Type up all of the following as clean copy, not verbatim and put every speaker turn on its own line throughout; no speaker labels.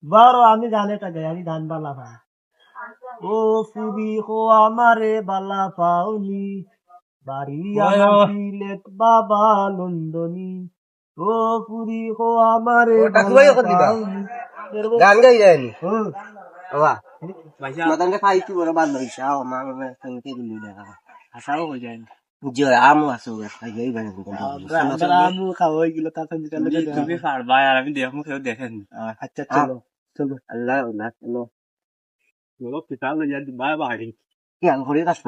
বারো আমি গানেটা গাই, আমি গান বালা পাই। ও ফুরি কো আমারে বালা পাউনি, বাড়ি আমার সিলেট বাবা লন্ডনী। ও ফুরি কো আমারে বালা পাউনি।
গান গাই যায়নি
হুম,
বাবা মাদানকে খাইছি বড় ভালো হইছে আও মা মা সঙ্গে দিলি দেখা
আশাও হয়ে যায় না।
জয় আমু আসো খাই যাই বানি
আমরা আমু খাওয়া হয়েছিল তার সঙ্গে
তুমি পারবা আর আমি দেখবো কেউ দেখেন
আচ্ছা চলো চলো।
আল্লাহ না চলো
চলো পিতা লই যাই বাই বাড়ি
কি আন করে কাজ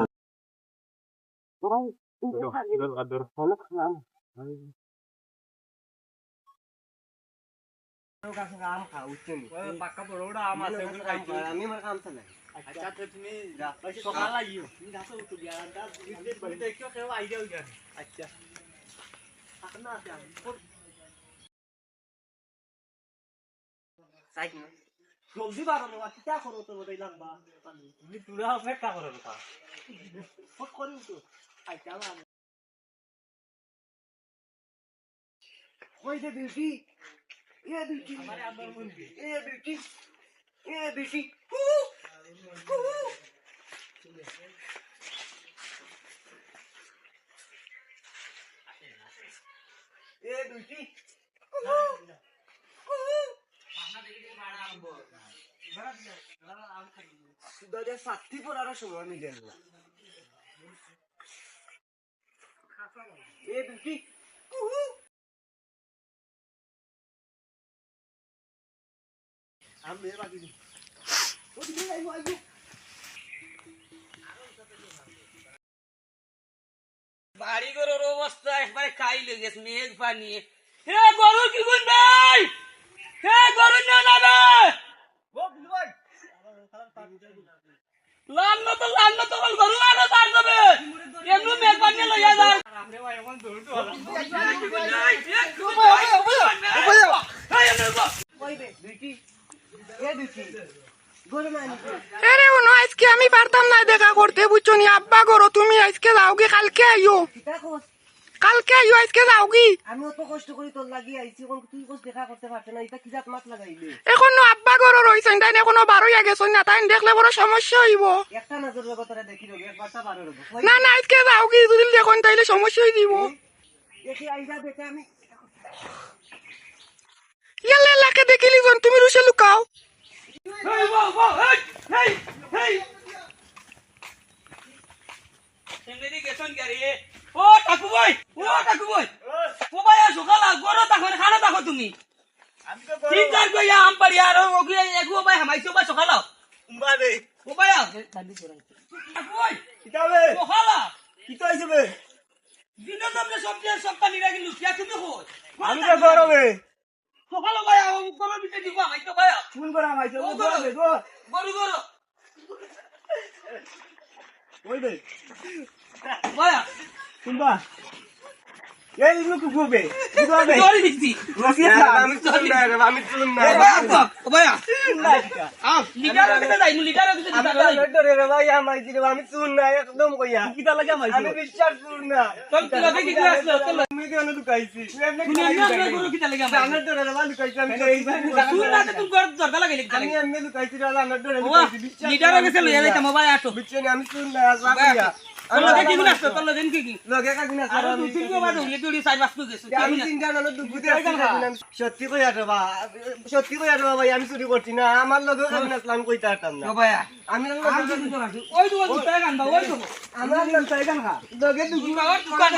আম খাওছে
পাক্কা বড়টা আম আছে ওগুলো খাইছি
আমি আমার কাম চালাই
আচ্ছা তো তুমি সকাল আইও তুমি গাছে উঠো দিয়া দেখিও কেউ আইডিয়া হই যাবে আচ্ছা আপনা আছে আমি
সাইড না
জলদি বাড়ানো কি করো তো বলে লাগবা
তুমি পুরা অপেক্ষা করো কথা
ফট করে উঠো। আচ্ছা আমি
কই দে বিউটি এ বিউটি
আমারে আবার মন্দি
এ বিউটি এ বিউটি এ বিউটি দরজা সাথী পড়ার সময় মিলে না এ বিউটি
আমি বাকি
বাড়ি ঘরের অবস্থা একবারে খাই লেগেছে মেঘ পানি হে গরু কি গুন ভাই হে গরু না না লান্ন তো বল গরু আনো তার যাবে এমনি মেঘ পানি লইয়া যা আমরা ভাই এখন দৌড় তো
আরে ওনো আজকে আমি পারতাম না দেখা করতে বুঝছো নি আব্বা করো তুমি আজকে যাওগি কালকে আইও কালকে আইও আজকে যাওগি
আমি অত কষ্ট করি তোর লাগি আইছি কোন তুই কোস দেখা করতে পারছ না এটা কি জাত মাছ লাগাইলে
এখনো আব্বা করো রইছেন তাই এখনো বারোই গেছেন না তাই দেখলে বড় সমস্যা হইব
একটা নজর কথাটা দেখি রবি একবারটা পারো রবি
না না আজকে যাওগি যদি দেখুন তাইলে সমস্যা হয়ে দিব
দেখি আইজা দেখে আমি
ইয়ালে লাকে দেখিলি জন তুমি রুশে লুকাও
হেই বাবা হেই হেই এমনি গেছন গাড়ি ও কাকু ভাই ও ভাই সকাল গরো তখন খানা দেখো তুমি
আমি তো
তিন চার কইয়া আম পারি আর ওগি এগু ভাই হামাইছো ভাই সকাল
উম্বারে
ও ভাই কাকু ভাই
কিতাবে
সকাল
কি তো আইছে বে
দিন তোমরা সবজি সপ্তাহ নিরাগি লুকিয়া তুমি কই
আমি তো গরমে
সকাল ভাই গরো বিতে দিব হামাইছো ভাই
ফোন করে আমাইছে
ও
ও গরমে গো
গরু
ওই বে
ভাই
শুনবা এই লোক গোবে গোবে
জরি দিছি
আমি চুন না রে আমি চুন না
ও ভাই লিটার দিতে যাই লিটার দিতে
আমি ডরে রে ভাই আমাইছি রে আমি চুন না একদম কইয়া
কিতা লাগে আমাইছে
আমি বিশ্বাস চুন না
চল তুই কি আসলো চল
আমি কেন লুকাইছি
তুমি এমনি গরু কি লাগে
আমার ডরে রে ভাই লুকাইছি আমি
শুন না তুমি গরু দরকার লাগে লিখতে
আমি এমনি লুকাইছি রে আমার ডরে
বাবা
লুকাইছি বিশ্বাস
লিটার গেছে লইয়া যাইতাম মোবাইল আটো
বিচ্ছেন আমি চুন না আসবা
তোর লগে কি গুণ আসতো তোর লগে কি
লগে কাজিনা
আর তুই তিন গো বাদু ইয়ে তুই সাইড বাস্তু গেছে
আমি চিন্তা না দুপুরে সত্যি কই আটো বা সত্যি কই আটো ভাই আমি চুরি করছি না আমার লগে কাজিনা আসলাম কইতা আটাম না
ও ভাই
আমি
ওই তো দুটাই গান বা ওই তো
আমার লগে কান খা লগে
বাবার দোকান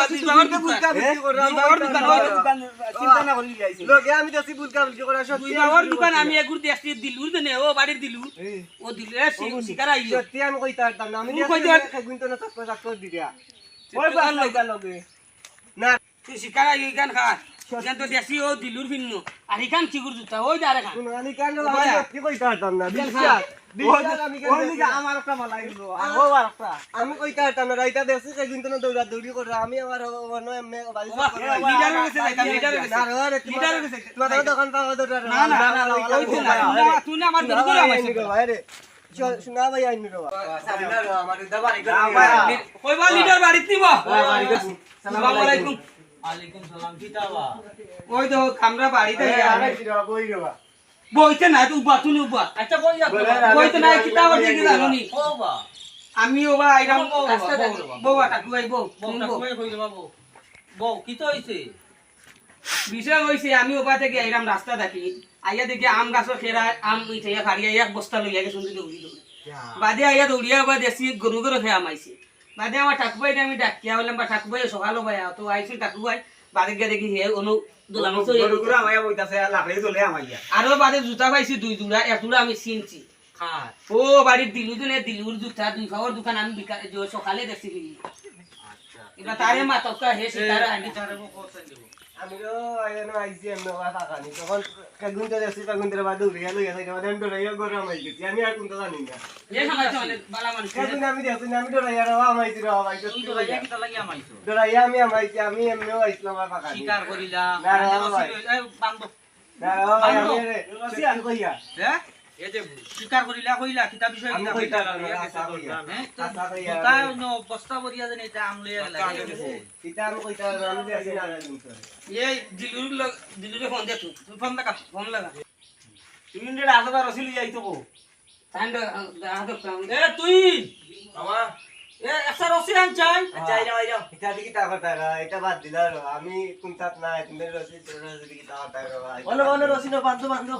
বা বাবার দোকান
চিন্তা না করি যাইছে
লগে আমি যাচ্ছি বুলকা বুলকি করে সত্যি
বাবার দোকান আমি এগুর দেখছি দিলুর দেনে ও বাড়ির দিলু ও দিলু এ শিকার আইলো
সত্যি আমি কইতা আটাম না আমি কইতা না তাক দি দিয়া
ওই বাল লগে
না
তুই শিকার আইলো গান খা গান তো দেখছি ও দিলুর ভিন্ন আর ইখান চিগুর জুতা ওই দারে খা
আমি কেন সত্যি কইতা আটাম না বিশ্বাস
আমার একটা মালা আইলো ও একটা
আমি কইতা আটাম না রাইতা দেখছি সেদিন তো দৌড়া দৌড়ি করে আমি আমার অন্য এমনি বাড়ি
লিডার গেছে যাইতাম লিডার গেছে
না রে
লিডার গেছে
তোমার দোকান পাওয়া দৌড়া
না না না ওই তো না তুই না আমার দিল করে আমাইছিস
শোনা ভাই আইনি রে
কইবা লিডার বাড়িত নিব আসসালামু আলাইকুম ওয়ালাইকুম সালাম কিতাবা ওই তো আমরা বাড়িতে
বইতে না তুই উবা তুমি উবা
আচ্ছা বই যা
বইতে না কিতাব আছে কি জানো নি
ও বা
আমি ওবা আইরাম
বউ,
রাস্তা
বউ,
দেখি
বউ,
বউ টাকু আই বউ
বউ
তুমি
টা
বউ
কই কই বাবু বউ কি তো হইছে
বিষয় হইছে আমি ওবা থেকে আইরাম রাস্তা দেখি আইয়া দেখি আম গাছর খেরা আম উঠাইয়া ফাড়িয়া এক বস্তা লইয়া গেছে শুনতে দৌড়ি দৌড়ি বাদে আইয়া দৌড়িয়া ওবা দেশি গরু গরু খেয়ে আমাইছে বাদে আমার ঠাকুবাই আমি ডাকিয়া হলাম বা ঠাকুবাই সকালো ভাই তো আইছি ঠাকুবাই বাদে গিয়ে দেখি হে অনু দোলানো আরো বাদে জুতা পাইছি 2 জোড়া 1 জোড়া আমি চিনছি
খাট
ও বাড়ির দিলুর জুতা 2 খাওয়ার দোকান আমি সকালে দেখছি
আচ্ছা
এবার তারে মাতকা হে সিতারা আনি
তারে মো কোসেন দিব
আমি তো আইনো আইছি এমন কথা কানি তখন কাগুনটা দেখছি কাগুনটার বাদ উড়িয়া লইয়া যাইতে মানে ডরাইয়া গরম হয়ে গেছি আমি আর কোনটা জানি না
এ সমাজ মানে বালা মানুষ
কাগুন আমি দেখছি না আমি ডরাইয়া রাও আমাইছি রাও ভাই
তুই তো লাইয়া কি তা লাগিয়া মাইছো
ডরাইয়া আমি আমাইছি আমি এমনিও আইছিলাম আর পাকা
শিকার করিলা
না, না, ভাই।
এই বান্ধব
না রাও ভাই আমি রসি আমি কইয়া
হ্যাঁ এই যে শিকার করিলা কইলা কিতা বিষয়
আমি
কিতা
কইতা
কইলা
না, আশা কইয়া। আশা কইয়া।
তাই নো বস্তা বরিয়া জানি এটা আম লইয়া লাগে
এটা আমি কইতা না, আমি দেখছি না জানি তো।
এই দিলুরে ফোন দে তুই ফোন লাগা ফোন লাগা
তুমি রে আলাদা রসিল যাইতো কো
সাইন্ড হাত কাম
এ তুই
মামা
এ একটা রসি আন চাই
আচ্ছা আইরা আইরা এটা দিকে তা কথা রা এটা বাদ দিলা রা আমি কোনটাত না তুমি রসি তোর রসি দিকে তা কথা রা বলো বলো রসি না বান্ধ বান্ধ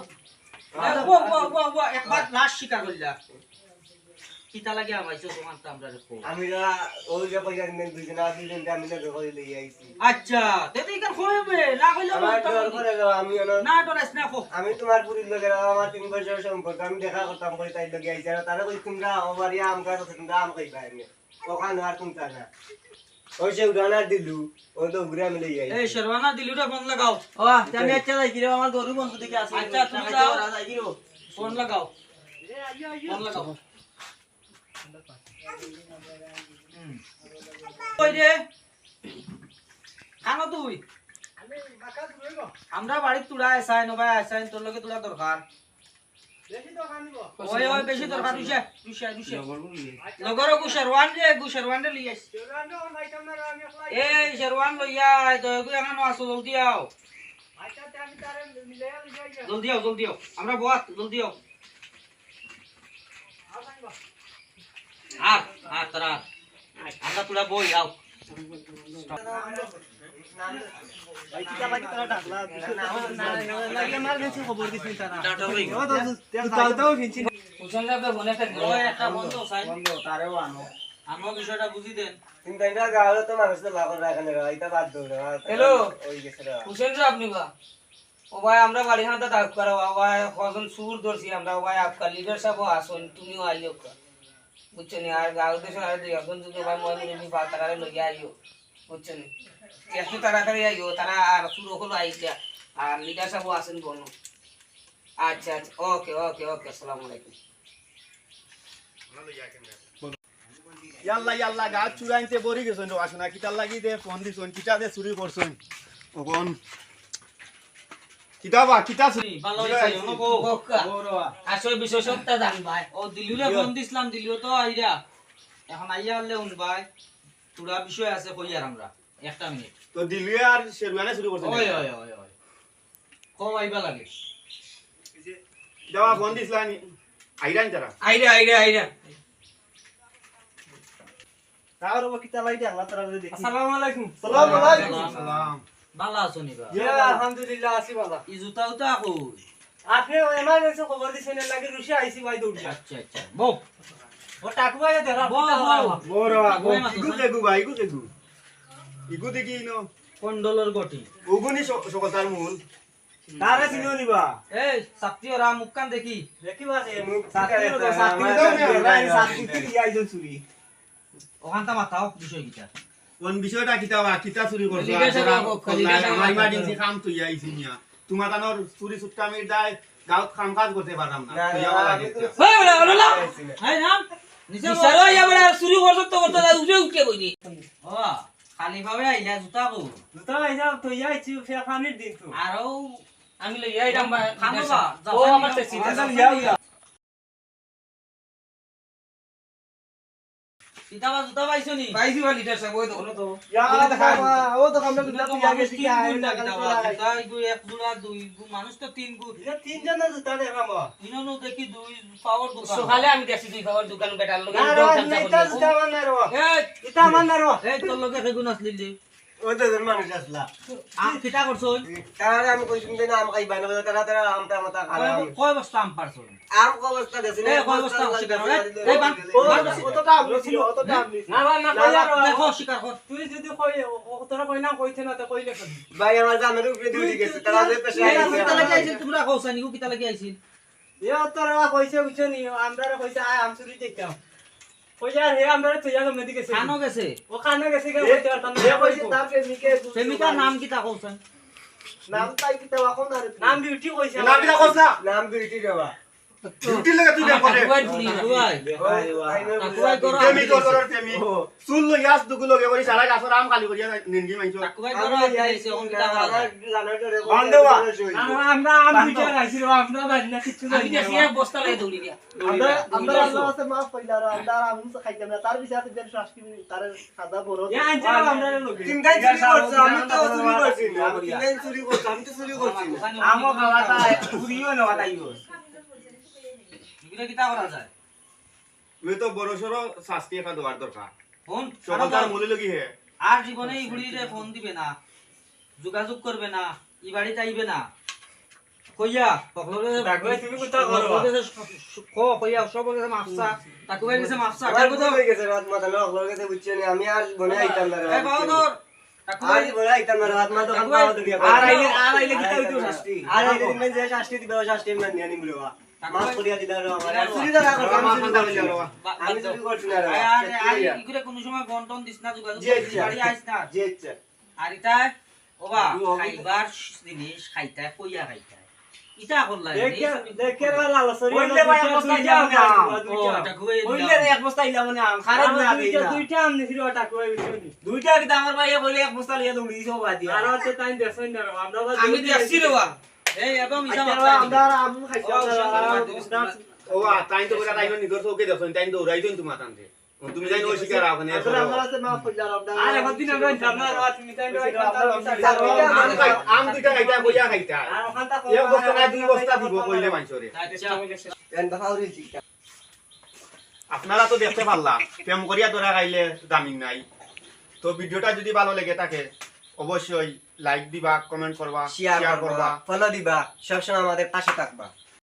ও একবার লাশ শিকার করিলা কিতা লাগে আমাইছো তোমার তো আমরা দেখো
আমি রা ওই যে পয়সা দিন দুইজন আর দুইজন আমি না কই লই আইছি
আচ্ছা তেতে ইকার কইবে না কইলে
আমার ডর করে রা আমি
না ডরাইস না কো
আমি তোমার পুরীর লগে আমার 3 বছর সম্পর্ক আমি দেখা করতাম কই তাই লগে আইছি আর তারা কই তোমরা আমার ইয়া আম কাছে তোমরা আম কইবা এনে ওখানে আর কোনটা না ওই যে উড়ানা দিলু ও তো ঘুরে আমি লই আইছি
এই শেরওয়ানা দিলুটা ফোন লাগাও
ও আমি আচ্ছা যাই কি রে আমার গরু বন্ধু দিকে আছে
আচ্ছা তুমি যাও ফোন লাগাও ফোন লাগাও কই রে কানো তুই আমরা বাড়ি তুড়া আইসাই নবাই আইসাই তোর লগে তুড়া দরকার ওই ওই বেশি দরকার দুশা লগর গুশারওয়ান রে লিয়াস এই শেরওয়ান লইয়া তো গু এখানে আসো জলদি আও জলদি আও আমরা বহুত জলদি আও আর তারা আমরা তুড়া বই আও
ভাই কি লাগি তারা ডাকলা লাগে মার গেছে খবর দিছেন তারা
টাটা লই
ও তো তাও ফিনছি
কুশন রে ফোনে একটা
ওই একটা বন্ধ সাই
বন্ধ তারেও আনো
আমার বিষয়টা বুঝি দেন
কিন্তু এটা গাওলে তো মানুষ তো লাগল রাখানে রা এটা বাদ দাও রা
হ্যালো
ওই গেছে রা
কুশন রে আপনি বা ও ভাই আমরা বাড়ি হাতে ডাক করা ভাই কজন সুর ধরছি আমরা ভাই আপনার লিডার সাহেব আসুন তুমিও আইও বুঝছেন আর গাঁও দেশে আর দুই এখন যদি ভাই মনে যদি তারা লইয়া আইও বুঝছেন একটু তাড়াতাড়ি আইও তারা আর শুরু হলো আইসা আর লিডার সাহেব আসেন বলো আচ্ছা আচ্ছা ওকে ওকে ওকে আসসালামু আলাইকুম
ইয়াল্লা ইয়াল্লা গাছ চুরাইতে বরি গেছন আসনা কিতার লাগি দে ফোন দিছন কিতা দে চুরি করছন ওগন কিতাবা কিতা চুরি
ভালো হইছে অনুভব
বক্কা
ওরবা
আসলে বিশেষত্ব জান ভাই
ও দিলুরে ফোন দিছিলাম দিলু তো আইরা এখন আইয়া হলে উন ভাই তুড়া বিষয় আছে কই আর আমরা একটা মিনিট
তো দিলুয়ে আর শেরওয়ানে চুরি করছন
ওই ওই ওই ওই কো আইবা লাগে
যাওয়া ফোন দিছলা নি আইরান তারা
আইরা আইরা আইরা
তার ও কিতা লাগি আল্লাহ তাআলা যদি দেখি
আসসালামু আলাইকুম
সালাম আলাইকুম
সালাম
ভালো আছো নিবা
ইয়া আলহামদুলিল্লাহ আসি বাবা
ই জুতাও তো আকো
আপনি এমার্জেন্সি খবর দিছেন লাগি রুশি আইছি ভাই দৌড়ি
আচ্ছা আচ্ছা বউ
ও টাকুয়া যে ধরা
বউ
ওরবা
ওই মাতো
ইগু
না?
দেখু ভাই ইগু দেখু ইগু দেখি নো
কন্ডলর গটি
ওগুনি সকতার মূল
তারে চিনো নিবা
এই সাপ্তি ওরা মুখকান দেখি
দেখিবা সে মুখ
সাথী
সাথী
তো সাথী
সাথী
তো
তো
নাই,
সাথী কি আইজন চুরি
ওখানটা মাথাও বিষয় কিটা
কোন বিষয়টা কিতাবা কিতা চুরি করছ
লিডার সাহেব, লিডার সাহেব
ইমার্জেন্সি কাম তুই আইছি মিয়া তোমার তানোর চুরি সুট্টামির দায় গাঁত কাম কাজ করতে পারলাম না
না
তুই
না,
আমার
আমি
লাগে
তো
ওই বলা বলা
এই নাম নিচে
বিচারো ইয়া বলা শুরু করছ তো করতে উঠে উঠে কইনি
ও খালি ভাবে আইলা জুতা বউ
দুটা আইজা তো আইছি ফের পানির দিন তো
আরো
আমি লই আইরাম
খানো বা
ও আমার
আইজা ইয়া
কিতাবা জুতা পাইছো নি
পাইছি বা লিডার সাহেব ওই তো
তো
ও তো আমরা দুটা পিয়া গেছি কি
এক জোড়া দুই মানুষ তো তিন গু
তিনজন জুতা দেখাম
ইনো দেখি দুই পাওয়ার দোকান
সকালে আমি দেখছি দুই খাবার দোকান বেটার লোক
এটা আমার না রো
এই তোর লগে সেগুন আসলি যে
ও তো মানুষ আসলা
কিতা করছো
তারা আমি কইছিলাম যে আম খাইবা না তারা তারা আমটা মাথা খারাপ
কয় বস্তা আম পারছো
আম কো অবস্থা দেছে
এই কয় বস্তা শিকার এই বান
অতটা আমি ছিল অতটা আমি
না না
দেখো শিকার কর
তুই যদি কই তোরা কই না কইতে না তো কইলে
ভাই আমার জামের উপরে দিউলি গেছে তারা যে পেশা
কিতা লাগি আইছিল তোমরা কইছা নি কিতা লাগি আইছিল
তোরা কইছে বুঝছো নি আমরা কইছে আয় আম চুরি দেখতাম কইছে আর হে আমরা তুইয়া গো মেদি গেছে
খানো গেছে
ও খানা গেছে কে কইতে পারতাম না কইছে তার প্রেমিকে
প্রেমিকার নাম কিতা কইছেন
নাম তাই কি তাও এখন আর
নাম বিউটি কইছে
নাম বিলা কইছ না নাম বিউটি দেবা
ডিউটি লাগে তুই দেখ করে
কুয়াই ফুলি কুয়াই কুয়াই করো
প্রেমিক করার প্রেমিক চুল লই আস দুগু লগে করি সারা গাছর আম খালি করিয়া নিনগি মাইছো
কুয়াই করো আইছে কোন কিতা করা
আমরা আম বিউটি গাইছি আমরা বাড়ি না কিছু
আমি দেখছি এক বস্তা লয়ে দৌড়ি দিয়া
আমরা আল্লাহ আছে মাফ কইলা আর আমরা আম খাইতাম না তার বিষয়ে যে শাস্তি তার সাদা বড় এ আনছে আমরা লোক
তিনটাই চুরি করছ আমি তো চুরি করছি না তিনটাই চুরি করছ আমি তো চুরি করছি
আমো খাওয়াটা পুরিও না তাইও
এগুলা কিতা করা যায়
তুই তো বড় সরো শাস্তি একা দেওয়ার দরকার
ফোন
সকালকার মূল্য লগি হে
আর জীবনে এই বুড়িরে ফোন দিবে না যোগাযোগ করবে না ই বাড়িতে আইবে না কইয়া সকলরে
ডাকবে তুমি কোথা করো
কইয়া সবকে মাফসা তাকু ভাই গেছে মাফসা
আমার কথা হয়ে গেছে রাত মাথা লোক লগে গেছে বুঝছেন আমি আর বনে আইতাম না
এই বাবা ধর তাকু ভাই
আর বনে আইতাম না রাত মাথা খান পাওয়া দিয়া
আর আইলে কি তাই তো শাস্তি
আর আইলে দিন যে শাস্তি দিবে শাস্তি না নিয়ে নিবলো মাফ করিয়া দিলা রে আমার চুরি দা রাখো আমি চুরি করছি না রে
আর ইগুরে কোন সময় বন্টন দিস না যোগাযোগ
জি, জি।
বাড়ি আইস না
জি আচ্ছা
আর ইটা ওবা খাইবার জিনিস খাইতা কইয়া খাইতা ইটা করলা
দেখে লাল সরি
বললে ভাই এক বস্তা ইলাম না
কইলে
এক বস্তা ইলাম না খারাপ না
দুইটা আম নিছিল টাকা হইছে
দুইটা কি আমার ভাই বলে এক বস্তা লইয়া দৌড়ি দিছো বাদ দিয়া
আর তো টাইম দেখছই না আমরা
আমি দেখছি রে বা
এই এবং ইসা
আমরা আম খাইতাম না
ও তাই তো কইরা তাইনো নিদর চৌকে দেখছন তাই দৌড়াই দিন তোমা তানতে তুমি যাই নই শিকার আওখানে
আসলে আমরা আছে মাফ কইলা আমরা
আর এখন দিন আমরা জানা রাত তুমি তাই
আম দুইটা খাইতা কইয়া খাইতা
আর ওখানটা
এক বস্তা না দুই বস্তা দিব কইলে মাইছরে
আচ্ছা
এন বাহাউরি চিকা
আপনারা তো দেখতে পারলা প্রেম করিয়া তোরা খাইলে দামিন নাই তো ভিডিওটা যদি ভালো লেগে থাকে অবশ্যই লাইক দিবা কমেন্ট করবা
শেয়ার করবা ফলো দিবা সবসময় আমাদের পাশে থাকবা